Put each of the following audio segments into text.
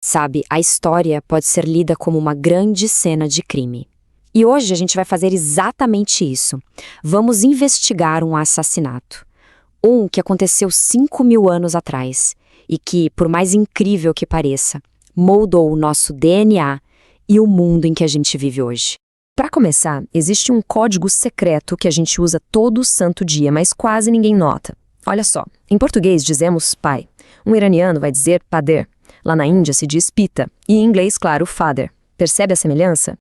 Sabe, a história pode ser lida como uma grande cena de crime. E hoje a gente vai fazer exatamente isso. Vamos investigar um assassinato. Um que aconteceu 5.000 anos atrás e que, por mais incrível que pareça, moldou o nosso DNA e o mundo em que a gente vive hoje. Para começar, existe um código secreto que a gente usa todo santo dia, mas quase ninguém nota. Olha só, em português dizemos pai. Um iraniano vai dizer pader. Lá na Índia se diz pita. E em inglês, claro, father. Percebe a semelhança?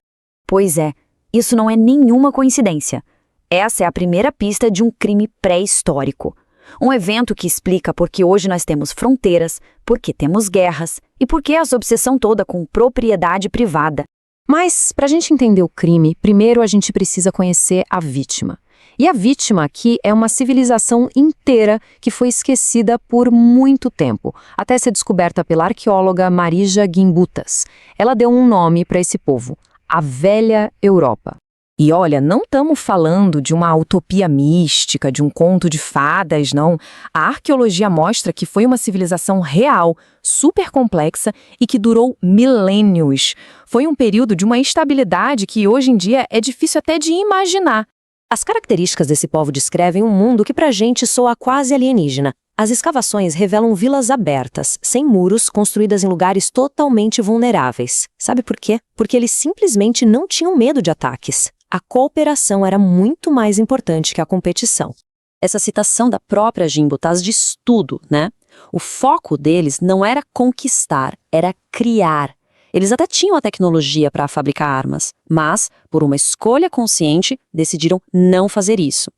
Pois é, isso não é nenhuma coincidência. Essa é a primeira pista de um crime pré-histórico. Um evento que explica por que hoje nós temos fronteiras, por que temos guerras e por que essa obsessão toda com propriedade privada. Mas, para a gente entender o crime, primeiro a gente precisa conhecer a vítima. E a vítima aqui é uma civilização inteira que foi esquecida por muito tempo, até ser descoberta pela arqueóloga Marija Gimbutas. Ela deu um nome para esse povo, a Velha Europa. E olha, não estamos falando de uma utopia mística, de um conto de fadas, não. A arqueologia mostra que foi uma civilização real, super complexa e que durou milênios. Foi um período de uma estabilidade que hoje em dia é difícil até de imaginar. As características desse povo descrevem um mundo que pra gente soa quase alienígena. As escavações revelam vilas abertas, sem muros, construídas em lugares totalmente vulneráveis. Sabe por quê? Porque eles simplesmente não tinham medo de ataques. A cooperação era muito mais importante que a competição. Essa citação da própria Gimbutas diz tudo, né? O foco deles não era conquistar, era criar. Eles até tinham a tecnologia para fabricar armas, mas, por uma escolha consciente, decidiram não fazer isso.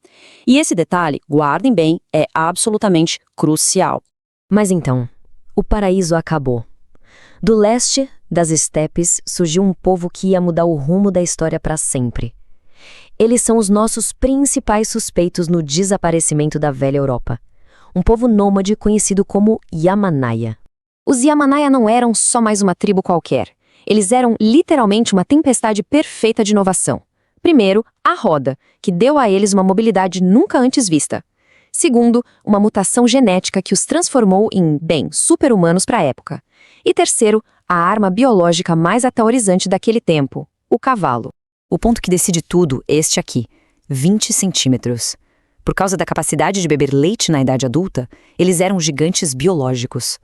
E esse detalhe, guardem bem, é absolutamente crucial. Mas então, o paraíso acabou. Do leste das estepes surgiu um povo que ia mudar o rumo da história para sempre. Eles são os nossos principais suspeitos no desaparecimento da Velha Europa. Um povo nômade conhecido como Yamanaya. Os Yamanaya não eram só mais uma tribo qualquer. Eles eram literalmente uma tempestade perfeita de inovação. Primeiro, a roda, que deu a eles uma mobilidade nunca antes vista. Segundo, uma mutação genética que os transformou em, super-humanos para a época. E terceiro, a arma biológica mais aterrorizante daquele tempo, o cavalo. O ponto que decide tudo, este aqui, 20 centímetros. Por causa da capacidade de beber leite na idade adulta, eles eram gigantes biológicos.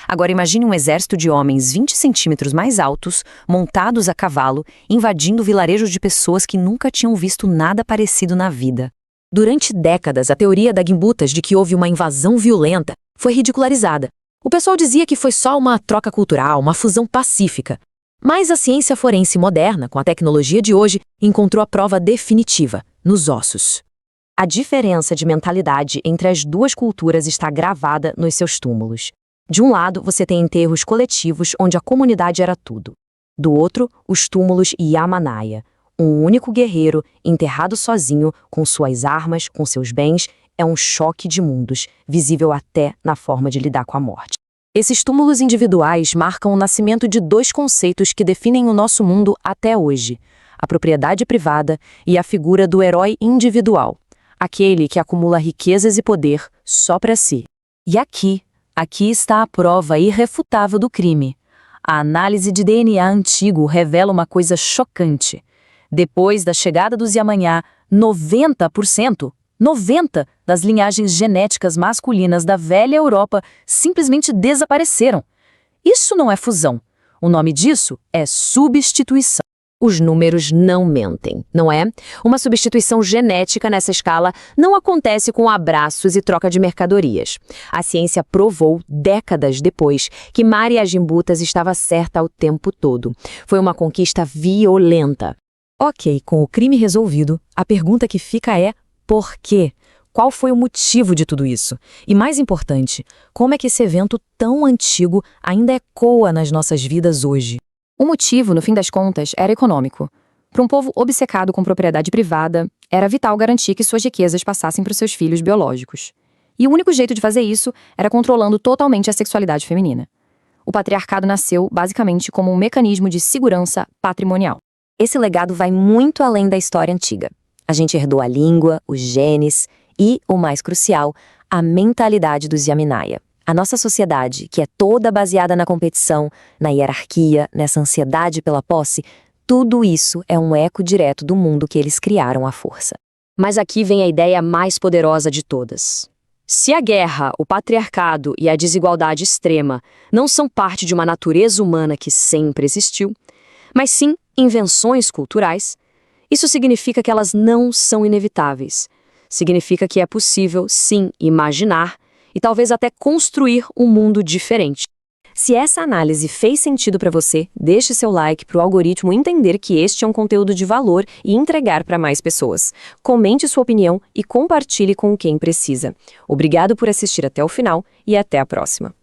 Agora imagine um exército de homens 20 centímetros mais altos, montados a cavalo, invadindo vilarejos de pessoas que nunca tinham visto nada parecido na vida. Durante décadas, a teoria da Gimbutas de que houve uma invasão violenta foi ridicularizada. O pessoal dizia que foi só uma troca cultural, uma fusão pacífica. Mas a ciência forense moderna, com a tecnologia de hoje, encontrou a prova definitiva, nos ossos. A diferença de mentalidade entre as duas culturas está gravada nos seus túmulos. De um lado, você tem enterros coletivos onde a comunidade era tudo. Do outro, os túmulos Yamanaya. Um único guerreiro, enterrado sozinho, com suas armas, com seus bens, é um choque de mundos, visível até na forma de lidar com a morte. Esses túmulos individuais marcam o nascimento de dois conceitos que definem o nosso mundo até hoje: a propriedade privada e a figura do herói individual, aquele que acumula riquezas e poder só para si. E aqui está a prova irrefutável do crime. A análise de DNA antigo revela uma coisa chocante. Depois da chegada dos Yamanaya, 90% das linhagens genéticas masculinas da Velha Europa simplesmente desapareceram. Isso não é fusão. O nome disso é substituição. Os números não mentem, não é? Uma substituição genética nessa escala não acontece com abraços e troca de mercadorias. A ciência provou, décadas depois, que Marija Gimbutas estava certa o tempo todo. Foi uma conquista violenta. Ok, com o crime resolvido, a pergunta que fica é: por quê? Qual foi o motivo de tudo isso? E mais importante, como é que esse evento tão antigo ainda ecoa nas nossas vidas hoje? O motivo, no fim das contas, era econômico. Para um povo obcecado com propriedade privada, era vital garantir que suas riquezas passassem para os seus filhos biológicos. E o único jeito de fazer isso era controlando totalmente a sexualidade feminina. O patriarcado nasceu, basicamente, como um mecanismo de segurança patrimonial. Esse legado vai muito além da história antiga. A gente herdou a língua, os genes e, o mais crucial, a mentalidade dos Yamanaya. A nossa sociedade, que é toda baseada na competição, na hierarquia, nessa ansiedade pela posse, tudo isso é um eco direto do mundo que eles criaram à força. Mas aqui vem a ideia mais poderosa de todas. Se a guerra, o patriarcado e a desigualdade extrema não são parte de uma natureza humana que sempre existiu, mas sim invenções culturais, isso significa que elas não são inevitáveis. Significa que é possível, sim, imaginar e talvez até construir um mundo diferente. Se essa análise fez sentido para você, deixe seu like para o algoritmo entender que este é um conteúdo de valor e entregar para mais pessoas. Comente sua opinião e compartilhe com quem precisa. Obrigado por assistir até o final e até a próxima.